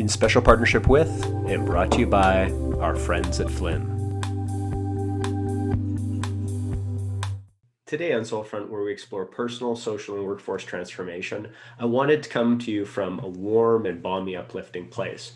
in special partnership with and brought to you by our friends at FLYN. Today on Soulfront, where we explore personal, social, and workforce transformation, I wanted to come to you from a warm and balmy, uplifting place.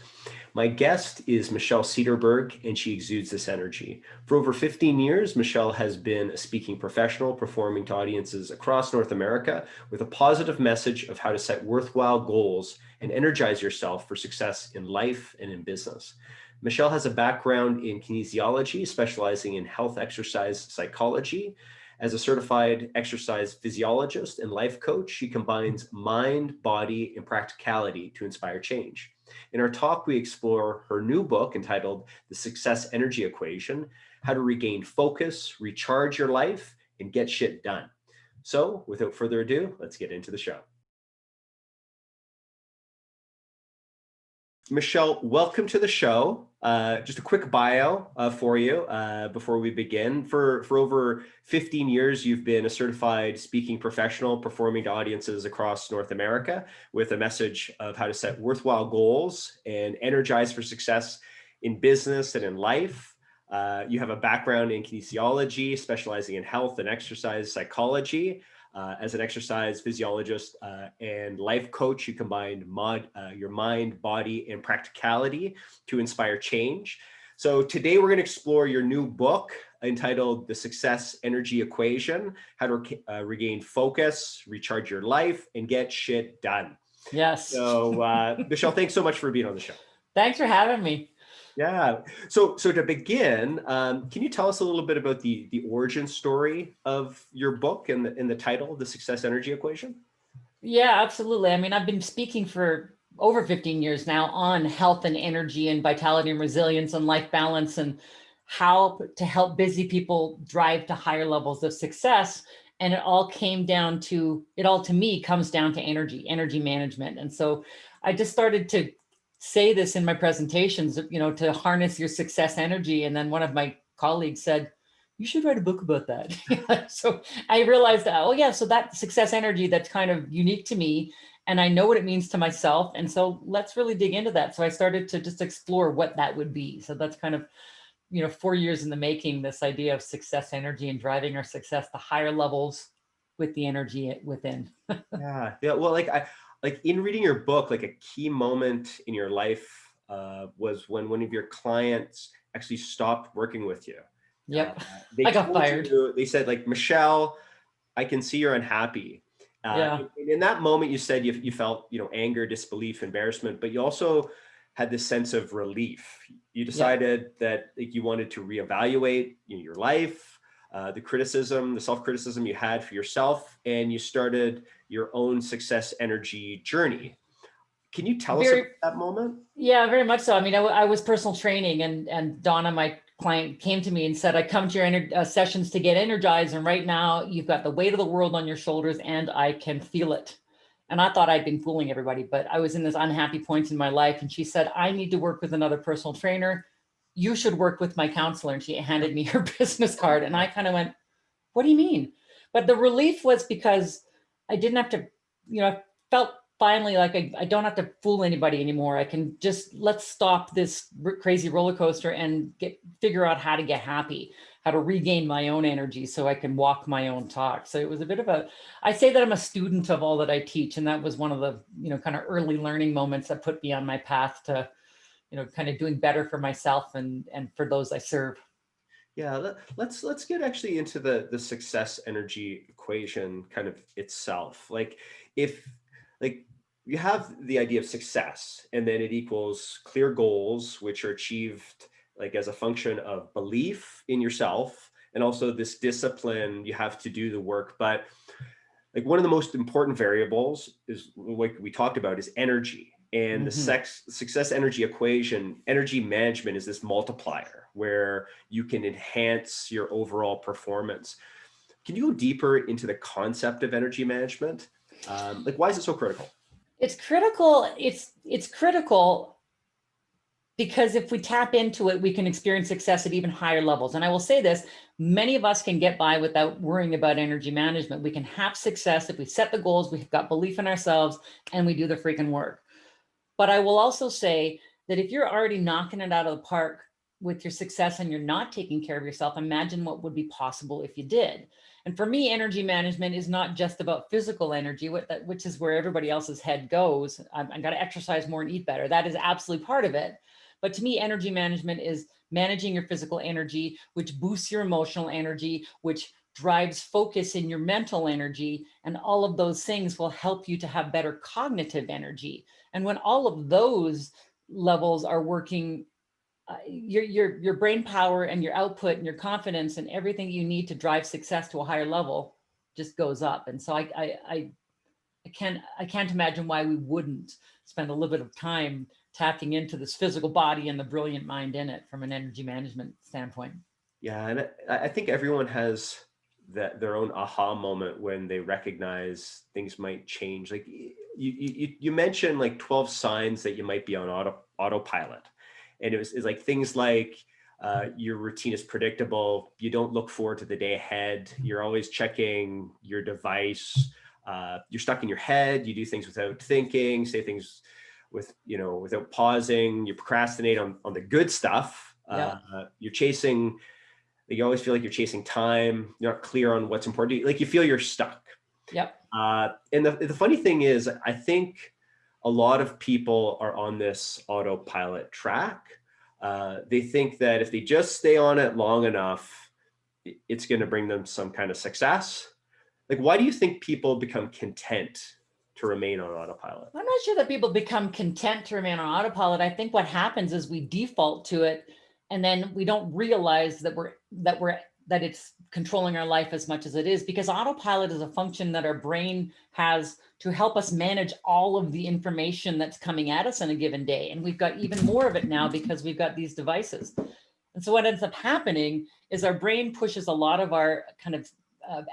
My guest is Michelle Cederburg, and she exudes this energy. For over 15 years, Michelle has been a speaking professional, performing to audiences across North America with a positive message of how to set worthwhile goals and energize yourself for success in life and in business. Michelle has a background in kinesiology, specializing in health exercise psychology. As a certified exercise physiologist and life coach, she combines mind, body, and practicality to inspire change. In our talk, we explore her new book entitled The Success Energy Equation: How to Regain Focus, Recharge Your Life, and Get Shit Done. So without further ado, let's get into the show. Michelle, welcome to the show. Just a quick bio for you before we begin. For over 15 years, you've been a certified speaking professional, performing to audiences across North America with a message of how to set worthwhile goals and energize for success in business and in life. You have a background in kinesiology, specializing in health and exercise psychology. As an exercise physiologist and life coach, you combined your mind, body, and practicality to inspire change. So today we're going to explore your new book entitled The Success Energy Equation: How to Regain Focus, Recharge Your Life, and Get Shit Done. Yes. So Michelle, thanks so much for being on the show. Thanks for having me. Yeah. So to begin, can you tell us a little bit about the origin story of your book and the title, The Success Energy Equation? Yeah, absolutely. I mean, I've been speaking for over 15 years now on health and energy and vitality and resilience and life balance and how to help busy people drive to higher levels of success. And it all to me comes down to energy management. And so I just started to say this in my presentations, to harness your success energy. And then one of my colleagues said, you should write a book about that. So I realized, so that success energy, that's kind of unique to me. And I know what it means to myself. And so let's really dig into that. So I started to just explore what that would be. So that's kind of, 4 years in the making, this idea of success energy and driving our success to higher levels with the energy within. Yeah. Well, like in reading your book, like a key moment in your life was when one of your clients actually stopped working with you. Yep. I got fired. They said, like, Michelle, I can see you're unhappy. Yeah. In that moment, you said you felt, anger, disbelief, embarrassment, but you also had this sense of relief. You decided that you wanted to reevaluate your life, the self-criticism you had for yourself, and you started your own success energy journey. Can you tell us about that moment? Yeah, very much so. I mean, I was personal training, and Donna, my client, came to me and said, I come to your sessions to get energized. And right now you've got the weight of the world on your shoulders and I can feel it. And I thought I'd been fooling everybody, but I was in this unhappy point in my life. And she said, I need to work with another personal trainer. You should work with my counselor. And she handed me her business card. And I kind of went, what do you mean? But the relief was because I didn't have to, I felt finally like I don't have to fool anybody anymore. I can just, let's stop this crazy roller coaster and figure out how to get happy, how to regain my own energy so I can walk my own talk. So it was a bit of I say that I'm a student of all that I teach. And that was one of the, kind of early learning moments that put me on my path to, kind of doing better for myself and for those I serve. Yeah, let's get actually into the success energy equation kind of itself. Like you have the idea of success, and then it equals clear goals, which are achieved like as a function of belief in yourself, and also this discipline you have to do the work. But like one of the most important variables is, like we talked about, is energy. And the success energy equation, energy management, is this multiplier where you can enhance your overall performance. Can you go deeper into the concept of energy management? Why is it so critical? It's critical. It's critical because if we tap into it, we can experience success at even higher levels. And I will say this, many of us can get by without worrying about energy management. We can have success if we set the goals, we've got belief in ourselves, and we do the freaking work. But I will also say that if you're already knocking it out of the park with your success and you're not taking care of yourself, imagine what would be possible if you did. And for me, energy management is not just about physical energy, which is where everybody else's head goes. I've got to exercise more and eat better. That is absolutely part of it. But to me, energy management is managing your physical energy, which boosts your emotional energy, which drives focus in your mental energy. And all of those things will help you to have better cognitive energy. And when all of those levels are working, your brain power and your output and your confidence and everything you need to drive success to a higher level just goes up. And so I can't imagine why we wouldn't spend a little bit of time tapping into this physical body and the brilliant mind in it from an energy management standpoint. Yeah, and I think everyone has their own aha moment when they recognize things might change. Like you mentioned like 12 signs that you might be on autopilot, and it's like things like your routine is predictable. You don't look forward to the day ahead. You're always checking your device. You're stuck in your head. You do things without thinking, say things without pausing. You procrastinate on the good stuff. Yeah. You're chasing. You always feel like you're chasing time. You're not clear on what's important. Like you feel you're stuck. Yep. And the funny thing is, I think a lot of people are on this autopilot track. They think that if they just stay on it long enough, it's going to bring them some kind of success. Like, why do you think people become content to remain on autopilot? I'm not sure that people become content to remain on autopilot. I think what happens is we default to it, and then we don't realize that it's controlling our life as much as it is, because autopilot is a function that our brain has to help us manage all of the information that's coming at us in a given day. And we've got even more of it now because we've got these devices. And so what ends up happening is our brain pushes a lot of our kind of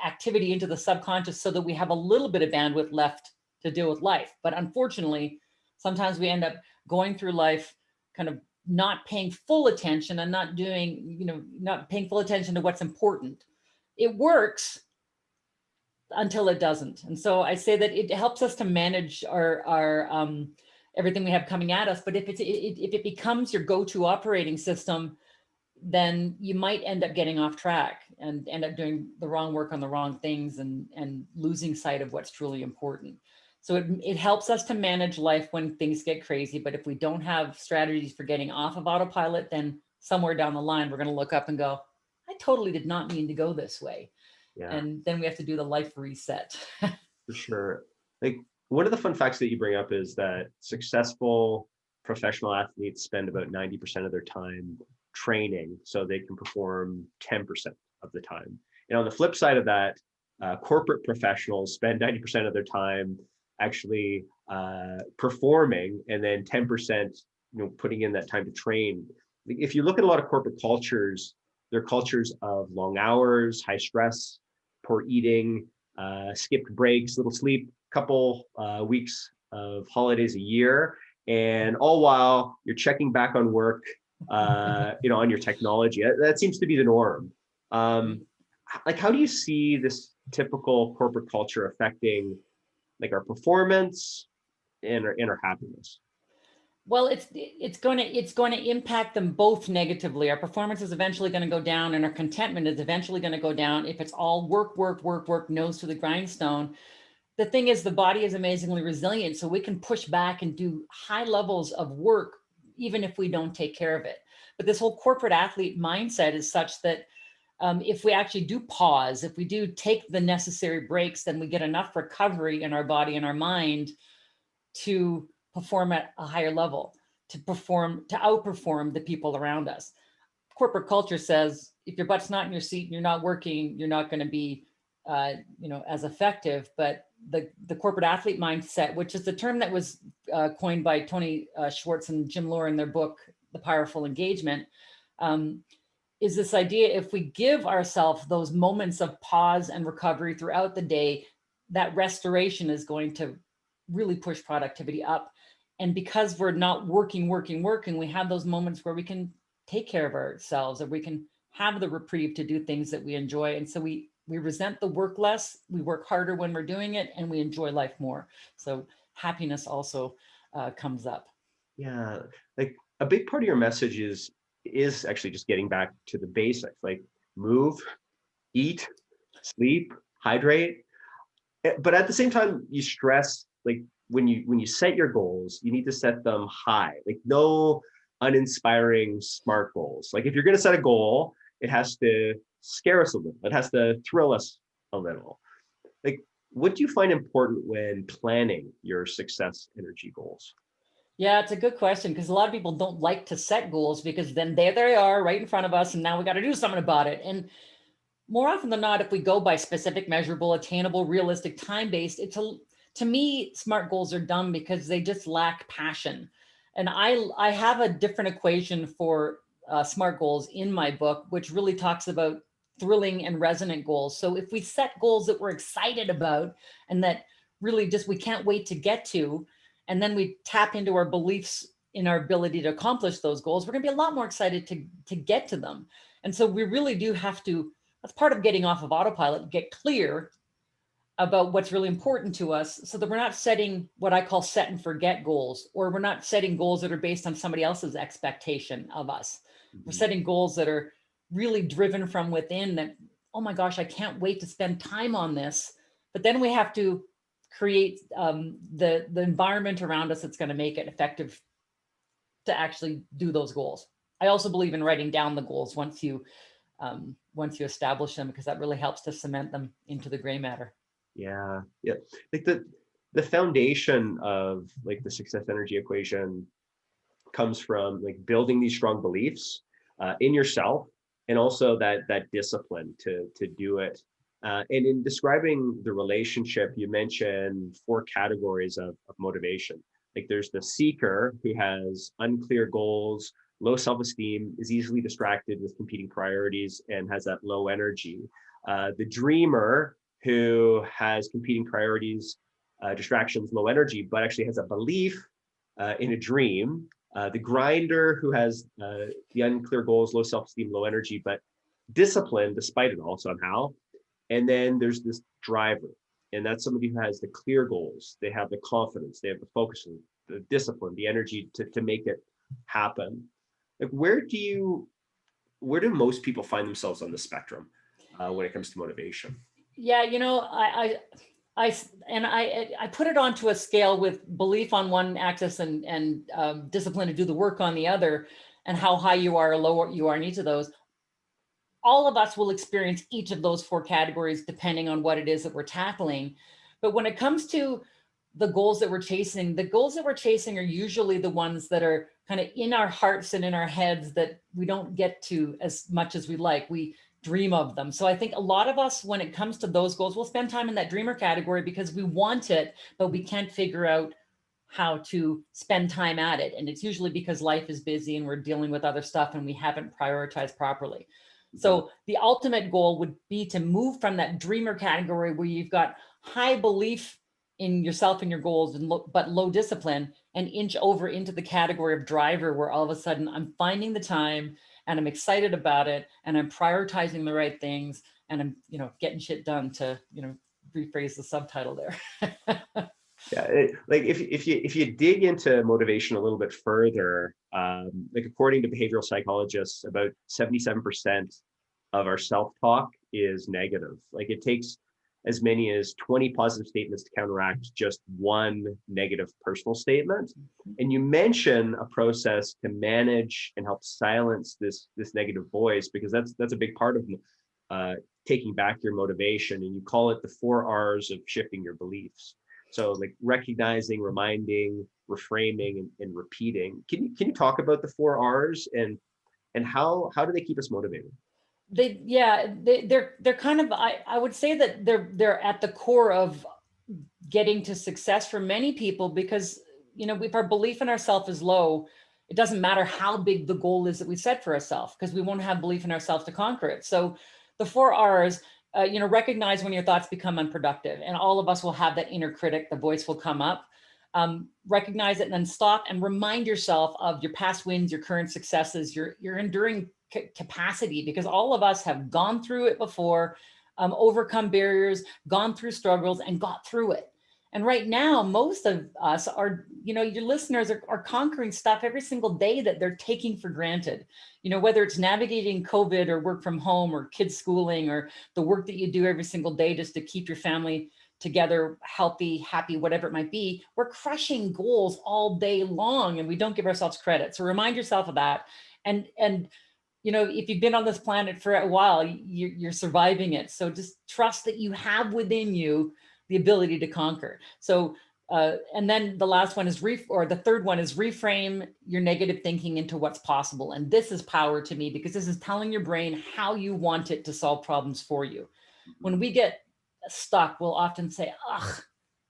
activity into the subconscious so that we have a little bit of bandwidth left to deal with life. But unfortunately, sometimes we end up going through life kind of not paying full attention and not paying full attention to what's important. It works until it doesn't. And so I say that it helps us to manage our everything we have coming at us. But if it becomes your go-to operating system, then you might end up getting off track and end up doing the wrong work on the wrong things and losing sight of what's truly important. So it helps us to manage life when things get crazy. But if we don't have strategies for getting off of autopilot, then somewhere down the line, we're going to look up and go, I totally did not mean to go this way. Yeah, And then we have to do the life reset. for sure. Like one of the fun facts that you bring up is that successful professional athletes spend about 90% of their time training so they can perform 10% of the time. And on the flip side of that, corporate professionals spend 90% of their time actually performing, and then 10% putting in that time to train. If you look at a lot of corporate cultures, they're cultures of long hours, high stress, poor eating, skipped breaks, little sleep, couple weeks of holidays a year, and all while you're checking back on work on your technology. That seems to be the norm. Like, how do you see this typical corporate culture affecting like our performance and our happiness? Well, it's going to impact them both negatively. Our performance is eventually going to go down, and our contentment is eventually going to go down if it's all work, nose to the grindstone. The thing is, the body is amazingly resilient, so we can push back and do high levels of work even if we don't take care of it. But this whole corporate athlete mindset is such that if we actually do pause, if we do take the necessary breaks, then we get enough recovery in our body and our mind to perform at a higher level, to outperform the people around us. Corporate culture says if your butt's not in your seat and you're not working, you're not going to be as effective. But the corporate athlete mindset, which is the term that was coined by Tony Schwartz and Jim Lohr in their book, The Powerful Engagement, is this idea: if we give ourselves those moments of pause and recovery throughout the day, that restoration is going to really push productivity up. And because we're not working, we have those moments where we can take care of ourselves, or we can have the reprieve to do things that we enjoy. And so we resent the work less, we work harder when we're doing it, and we enjoy life more. So happiness also comes up. Yeah, like a big part of your message is actually just getting back to the basics, like move, eat, sleep, hydrate. But at the same time, you stress like when you set your goals, you need to set them high, like no uninspiring smart goals. Like if you're going to set a goal, it has to scare us a little. It has to thrill us a little. Like, what do you find important when planning your success energy goals? Yeah, it's a good question because a lot of people don't like to set goals because then there they are right in front of us and now we got to do something about it. And more often than not, if we go by specific, measurable, attainable, realistic, time-based, to me, smart goals are dumb because they just lack passion. And I have a different equation for smart goals in my book, which really talks about thrilling and resonant goals. So if we set goals that we're excited about and that really just we can't wait to get to, and then we tap into our beliefs in our ability to accomplish those goals, we're going to be a lot more excited to get to them. And so we really do have to, that's part of getting off of autopilot, get clear about what's really important to us so that we're not setting what I call set and forget goals, or we're not setting goals that are based on somebody else's expectation of us. We're Mhm. setting goals that are really driven from within that, oh my gosh, I can't wait to spend time on this. But then we have to create the environment around us that's going to make it effective to actually do those goals. I also believe in writing down the goals once you establish them, because that really helps to cement them into the gray matter. Yeah, yeah. Like the foundation of like the success energy equation comes from like building these strong beliefs in yourself, and also that discipline to do it. And in describing the relationship, you mentioned four categories of motivation. Like there's the seeker who has unclear goals, low self-esteem, is easily distracted with competing priorities, and has that low energy. The dreamer who has competing priorities, distractions, low energy, but actually has a belief in a dream. The grinder who has the unclear goals, low self-esteem, low energy, but discipline despite it all somehow. And then there's this driver, and that's somebody who has the clear goals. They have the confidence, they have the focus, the discipline, the energy to make it happen. Like where do most people find themselves on the spectrum when it comes to motivation? Yeah, I put it onto a scale with belief on one axis and discipline to do the work on the other, and how high you are or low you are in each of those. All of us will experience each of those four categories depending on what it is that we're tackling. But when it comes to the goals that we're chasing are usually the ones that are kind of in our hearts and in our heads that we don't get to as much as we like. We dream of them. So I think a lot of us, when it comes to those goals, we'll spend time in that dreamer category because we want it, but we can't figure out how to spend time at it. And it's usually because life is busy and we're dealing with other stuff and we haven't prioritized properly. Mhm. So the ultimate goal would be to move from that dreamer category where you've got high belief in yourself and your goals, and but low discipline, and inch over into the category of driver, where all of a sudden I'm finding the time and I'm excited about it and I'm prioritizing the right things and I'm, getting shit done, to, rephrase the subtitle there. Yeah, like if you dig into motivation a little bit further, like according to behavioral psychologists, about 77% of our self-talk is negative. Like it takes as many as 20 positive statements to counteract just one negative personal statement. And you mention a process to manage and help silence this negative voice, because that's a big part of uh, taking back your motivation. And you call it the 4 R's of shifting your beliefs. So like recognizing, reminding, reframing, and repeating. Can you talk about the 4 R's and how do they keep us motivated? They're kind of, I would say that they're at the core of getting to success for many people, because if our belief in ourselves is low, it doesn't matter how big the goal is that we set for ourselves, because we won't have belief in ourselves to conquer it. So the 4 R's, recognize when your thoughts become unproductive, and all of us will have that inner critic. The voice will come up. Recognize it and then stop and remind yourself of your past wins, your current successes, your enduring capacity, because all of us have gone through it before, overcome barriers, gone through struggles, and got through it. And right now, most of us are, your listeners are conquering stuff every single day that they're taking for granted. Whether it's navigating COVID or work from home or kids schooling or the work that you do every single day just to keep your family together, healthy, happy, whatever it might be, we're crushing goals all day long and we don't give ourselves credit. So remind yourself of that. And if you've been on this planet for a while, you're surviving it. So just trust that you have within you the ability to conquer. So, and then the last one is the third one is reframe your negative thinking into what's possible. And this is power to me because this is telling your brain how you want it to solve problems for you. When we get stuck, we'll often say, ugh,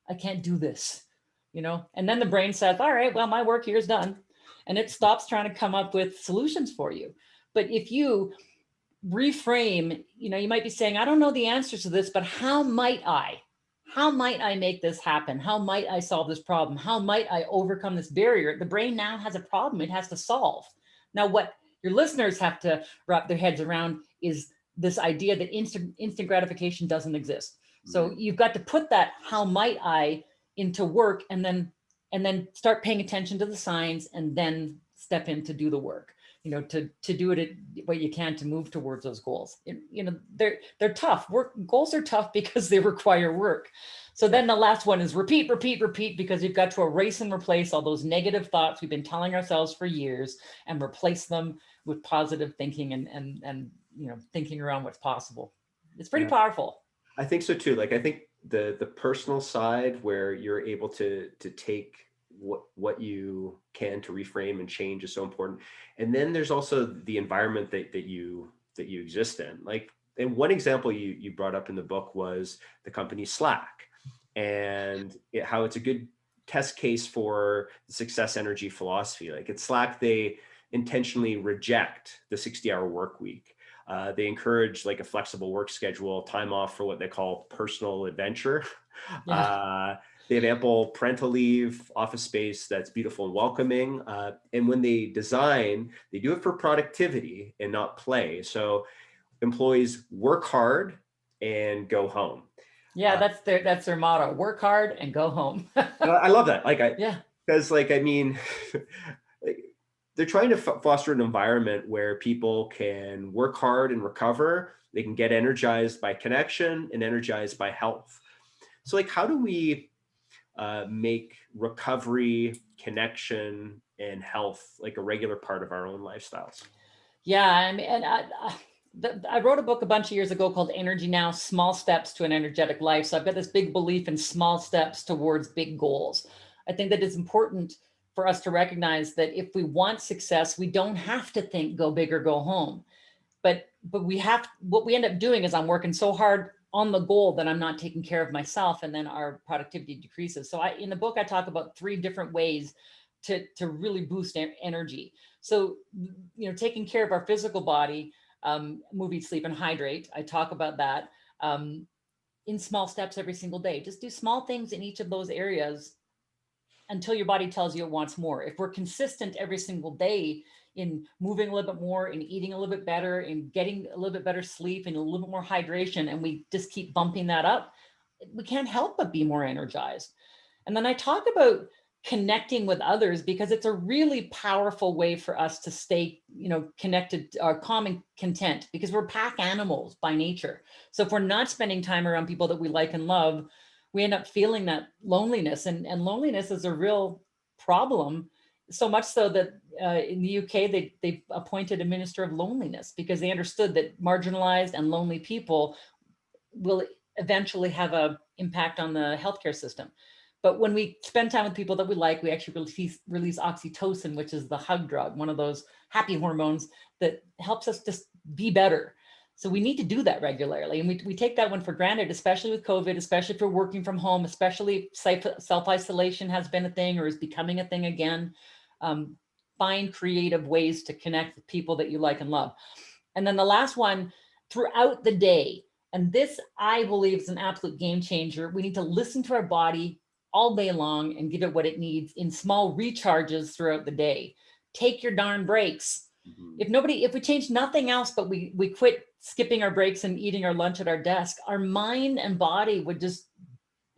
I can't do this, and then the brain says, all right, well, my work here is done. And it stops trying to come up with solutions for you. But if you reframe, you might be saying, I don't know the answers to this, but how might I make this happen? How might I solve this problem? How might I overcome this barrier? The brain now has a problem it has to solve. Now, what your listeners have to wrap their heads around is this idea that instant gratification doesn't exist. So you've got to put that how might I into work and then start paying attention to the signs and then step in to do the work, to do it what you can to move towards those goals. They're tough. Goals are tough because they require work. So then the last one is repeat, because you've got to erase and replace all those negative thoughts we've been telling ourselves for years and replace them with positive thinking and thinking around what's possible. It's pretty powerful. I think so too. Like, I think the personal side where you're able to take what you can to reframe and change is so important. And then there's also the environment that you exist in. Like, and one example you brought up in the book was the company Slack and how it's a good test case for the success energy philosophy. Like at Slack, they intentionally reject the 60-hour work week. They encourage like a flexible work schedule, time off for what they call personal adventure. Yeah. They have ample parental leave, office space that's beautiful and welcoming. And when they design, they do it for productivity and not play. So employees work hard and go home. Yeah, that's their motto: work hard and go home. I love that. Because they're trying to foster an environment where people can work hard and recover. They can get energized by connection and energized by health. So like, how do we make recovery, connection, and health like a regular part of our own lifestyles? Yeah, I mean, and I wrote a book a bunch of years ago called Energy Now, Small Steps to an Energetic Life. So I've got this big belief in small steps towards big goals. I think that it's important for us to recognize that if we want success, we don't have to think go big or go home. But what we end up doing is I'm working so hard on the goal that I'm not taking care of myself, and then our productivity decreases. So in the book, I talk about 3 different ways to really boost energy. So, taking care of our physical body, move, eat, sleep, and hydrate. I talk about that in small steps every single day. Just do small things in each of those areas until your body tells you it wants more. If we're consistent every single day in moving a little bit more, in eating a little bit better, in getting a little bit better sleep and a little bit more hydration, and we just keep bumping that up, we can't help but be more energized. And then I talk about connecting with others because it's a really powerful way for us to stay, connected, calm and content, because we're pack animals by nature. So if we're not spending time around people that we like and love, we end up feeling that loneliness, and loneliness is a real problem. So much so that in the UK, they appointed a minister of loneliness because they understood that marginalized and lonely people will eventually have an impact on the healthcare system. But when we spend time with people that we like, we actually release oxytocin, which is the hug drug, one of those happy hormones that helps us just be better. So we need to do that regularly. And we take that one for granted, especially with COVID, especially if we're working from home, especially if self-isolation has been a thing or is becoming a thing again. Find creative ways to connect with people that you like and love. And then the last one, throughout the day, and this I believe is an absolute game changer. We need to listen to our body all day long and give it what it needs in small recharges throughout the day. Take your darn breaks. If we change nothing else, but we quit skipping our breaks and eating our lunch at our desk, our mind and body would just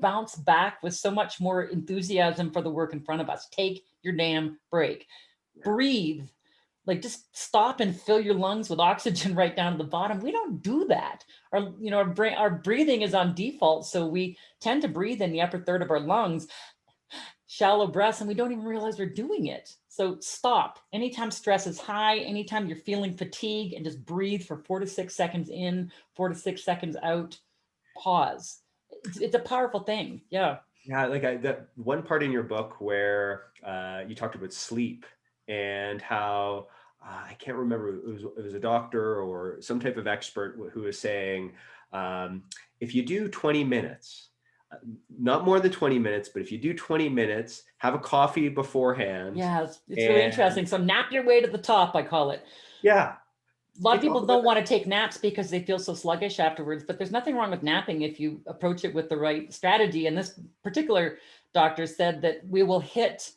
bounce back with so much more enthusiasm for the work in front of us. Take your damn break. Breathe. Like, just stop and fill your lungs with oxygen right down to the bottom. We don't do that. Our breathing is on default. So we tend to breathe in the upper third of our lungs, shallow breaths, and we don't even realize we're doing it. So stop. Anytime stress is high, anytime you're feeling fatigue, and just breathe for 4 to 6 seconds in, 4 to 6 seconds out. Pause. It's a powerful thing. Yeah. Yeah, like that one part in your book where you talked about sleep and how I can't remember, it was a doctor or some type of expert who was saying, if you do 20 minutes, not more than 20 minutes, but if you do 20 minutes, have a coffee beforehand. Yeah, it's really interesting. So nap your way to the top, I call it. Yeah. A lot of people don't want to take naps because they feel so sluggish afterwards, but there's nothing wrong with napping if you approach it with the right strategy. And this particular doctor said that we will hit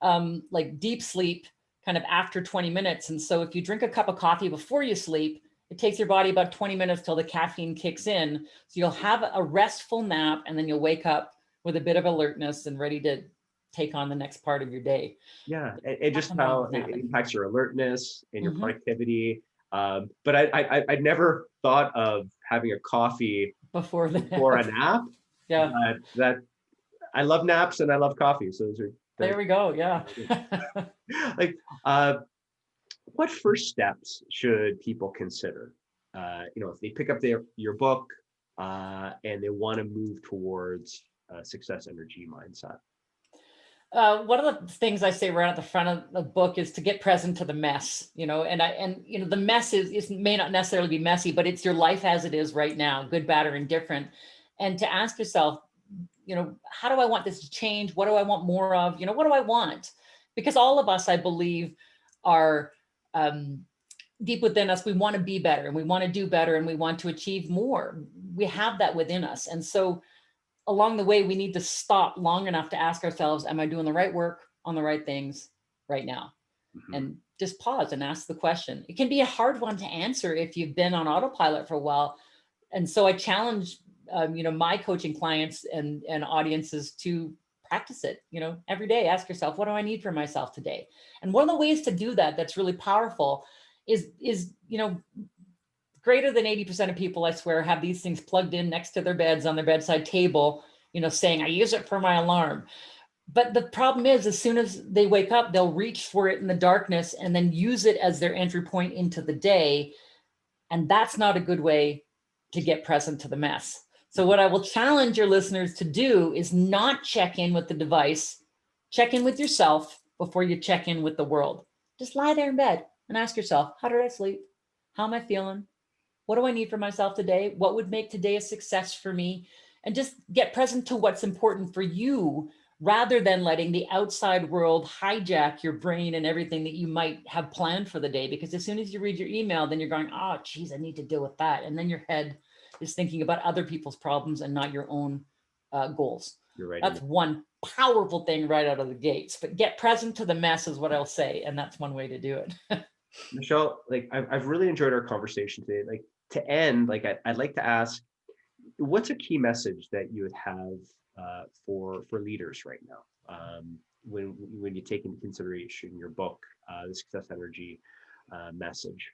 like deep sleep kind of after 20 minutes. And so if you drink a cup of coffee before you sleep, it takes your body about 20 minutes till the caffeine kicks in. So you'll have a restful nap, and then you'll wake up with a bit of alertness and ready to take on the next part of your day. Yeah, and just how it impacts your alertness and your productivity. But I'd never thought of having a coffee before a nap. Yeah, that I love naps and I love coffee. So those are there we go. Yeah. Like, what first steps should people consider? If they pick up your book and they want to move towards a success energy mindset. One of the things I say right at the front of the book is to get present to the mess, and the mess may not necessarily be messy, but it's your life as it is right now, good, bad, or indifferent. And to ask yourself, how do I want this to change? What do I want more of? What do I want? Because all of us, I believe, are deep within us. We want to be better, and we want to do better, and we want to achieve more. We have that within us. And so along the way, we need to stop long enough to ask ourselves, am I doing the right work on the right things right now? And just pause and ask the question. It can be a hard one to answer if you've been on autopilot for a while. And so I challenge, my coaching clients and audiences to practice it, every day. Ask yourself, what do I need for myself today? And one of the ways to do that that's really powerful is greater than 80% of people, I swear, have these things plugged in next to their beds on their bedside table, saying, I use it for my alarm. But the problem is, as soon as they wake up, they'll reach for it in the darkness and then use it as their entry point into the day. And that's not a good way to get present to the mess. So what I will challenge your listeners to do is not check in with the device, check in with yourself before you check in with the world. Just lie there in bed and ask yourself, how did I sleep? How am I feeling? What do I need for myself today? What would make today a success for me? And just get present to what's important for you, rather than letting the outside world hijack your brain and everything that you might have planned for the day. Because as soon as you read your email, then you're going, oh, geez, I need to deal with that. And then your head is thinking about other people's problems and not your own goals. You're right. That's one powerful thing right out of the gates. But get present to the mess is what I'll say. And that's one way to do it. Michelle, like I've really enjoyed our conversation today. Like, to end, like I'd like to ask, what's a key message that you would have for leaders right now, when you take into consideration your book, the Success Energy message?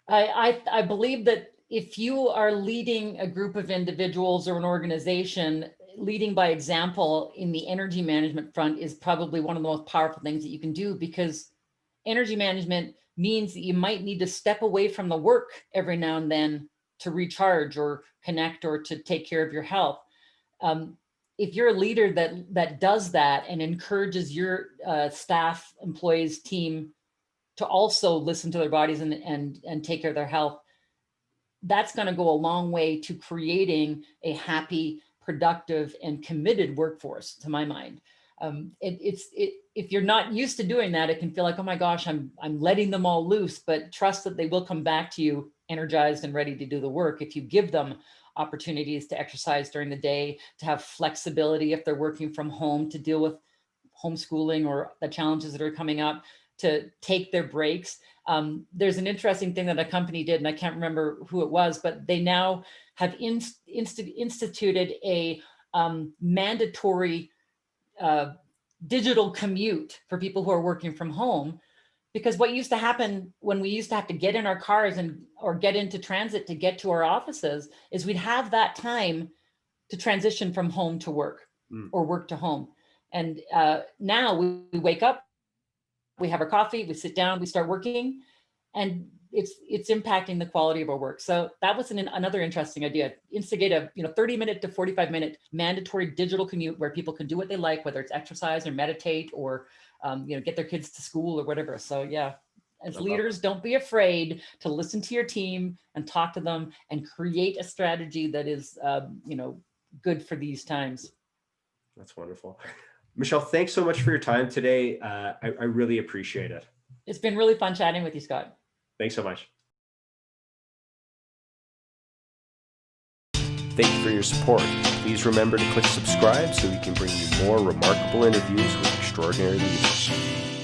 I believe that if you are leading a group of individuals or an organization, leading by example in the energy management front is probably one of the most powerful things that you can do, because energy management means that you might need to step away from the work every now and then to recharge or connect or to take care of your health. If you're a leader that does that and encourages your staff, employees, team to also listen to their bodies and take care of their health, that's going to go a long way to creating a happy, productive, and committed workforce, to my mind. If you're not used to doing that, it can feel like, oh my gosh, I'm letting them all loose, but trust that they will come back to you energized and ready to do the work if you give them opportunities to exercise during the day, to have flexibility if they're working from home, to deal with homeschooling or the challenges that are coming up, to take their breaks. There's an interesting thing that a company did, and I can't remember who it was, but they now have instituted a mandatory digital commute for people who are working from home. Because what used to happen when we used to have to get in our cars or get into transit to get to our offices is we'd have that time to transition from home to work or work to home. And now we wake up, we have our coffee, we sit down, we start working, and it's impacting the quality of our work. So that was another interesting idea. Instigate a 30-minute to 45-minute mandatory digital commute where people can do what they like, whether it's exercise or meditate or get their kids to school or whatever. So yeah, as leaders, don't be afraid to listen to your team and talk to them and create a strategy that is good for these times. That's wonderful. Michelle, thanks so much for your time today. I really appreciate it. It's been really fun chatting with you, Scott. Thanks so much. Thank you for your support. Please remember to click subscribe so we can bring you more remarkable interviews with extraordinary leaders.